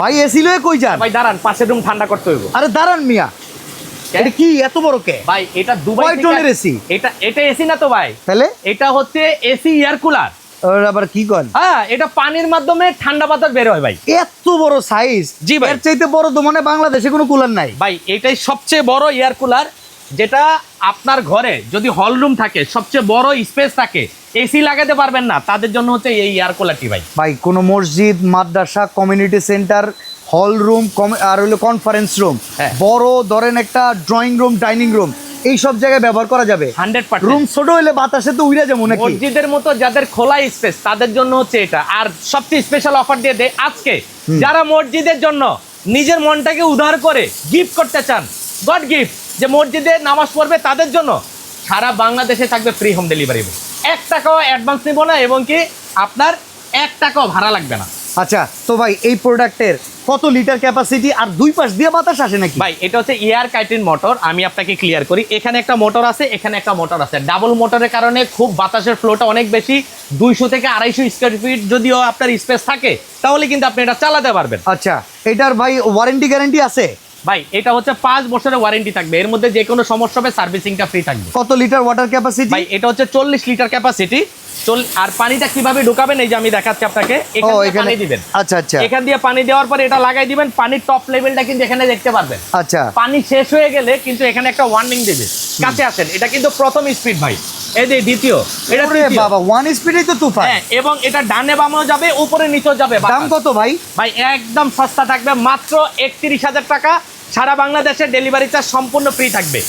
ভাই এসি লয়ে কই যান? ভাই দাঁড়ান, পাশের রুম ঠান্ডা করতে হইব। আরে দাঁড়ান মিয়া, এটা কি এত বড় কে? ভাই এটা দুবাই কয় টনের এসি? এটা এসি না তো ভাই, তাহলে এটা হচ্ছে এসি এয়ার কুলার। ওর আবার কি কন? হ্যাঁ, এটা পানির মাধ্যমে ঠান্ডা বাতাস বের হয় ভাই। এত বড় সাইজ? জি ভাই। এর চাইতে বড় তো মানে বাংলাদেশে কোনো কুলার নাই ভাই এটাই সবচেয়ে বড় এয়ার কুলার, যেটা আপনার ঘরে যদি হল রুম থাকে, সবচেয়ে বড় স্পেস থাকে, এসি লাগাতে পারবেন না, তাদের জন্য হচ্ছে এই এয়ার কুলারটি ভাই। ভাই কোনো মসজিদ, মাদ্রাসা, কমিউনিটি সেন্টার, হল রুম আর হলো কনফারেন্স রুম, হ্যাঁ। বড় ধরেন একটা ড্রয়িং রুম, ডাইনিং রুম, এই সব জায়গায় ব্যবহার করা যাবে। 100%। রুম ছোট হলে বাতাসে তো উড়ে যাবো নাকি? মসজিদের মতো যাদের খোলা স্পেস, তাদের জন্য হচ্ছে এটা। আর সবচেয়ে স্পেশাল অফার দিয়ে দেয় আজকে, যারা মসজিদের জন্য নিজের মনটাকে উদ্ধার করে গিফট করতে চান, গড গিফট, যে মসজিদে নামাজ পড়বে, তাদের জন্য সারা বাংলাদেশে থাকবে ফ্রি হোম ডেলিভারি। 1 টাকাও অ্যাডভান্স নিব না, এবং কি আপনার 1 টাকাও ভাড়া লাগবে না। আচ্ছা, তো ভাই এই প্রোডাক্টের কত লিটার ক্যাপাসিটি আর দুই পাশ দিয়ে বাতাস আসে নাকি? ভাই এটা হচ্ছে এয়ার কার্টেন মোটর। আমি আপনাকে ক্লিয়ার করি, এখানে একটা মোটর আছে, এখানে একটা মোটর আছে। ডাবল মোটরের কারণে খুব বাতাসের ফ্লোটা অনেক বেশি। 200 থেকে 250 স্কোয়ার ফিট যদিও আপনার স্পেস থাকে, তাহলে কিন্তু আপনি এটা চালাতে পারবেন। আচ্ছা, এটার ভাই ওয়ারেন্টি গ্যারান্টি আছে? ভাই এটা হচ্ছে 5 বছরের ওয়ারেন্টি থাকবে, এর মধ্যে যে কোনো সমস্যা হবে সার্ভিসিংটা ফ্রি থাকবে। কত লিটার ওয়াটার ক্যাপাসিটি? ভাই এটা হচ্ছে 40 লিটার ক্যাপাসিটি। আর পানিটা কিভাবে ঢুকাবেন, এই যে আমি দেখাচ্ছি আপনাকে। এখানে পানি দিবেন। আচ্ছা আচ্ছা। এখান দিয়ে পানি দেওয়ার পরে এটা লাগাই দিবেন, পানির টপ লেভেলটা কিন্তু এখানে দেখতে পারবেন। আচ্ছা, পানি শেষ হয়ে গেলে কিন্তু এখানে একটা ওয়ার্নিং দেবে, কাছে আসেন। এটা কিন্তু প্রথম স্পিড ভাই, এই যে দ্বিতীয়, এটা ওরে তৃতীয়। বাবা, ওয়ান স্পিডেই তো তুফান। হ্যাঁ, এবং এটা ডানে বামেও যাবে, উপরে নিচেও যাবে। দাম কত ভাই? ভাই একদম সস্তা থাকবে, মাত্র 31,000 টাকা। সারা বাংলাদেশে ডেলিভারি চার্জ সম্পূর্ণ ফ্রি থাকবে।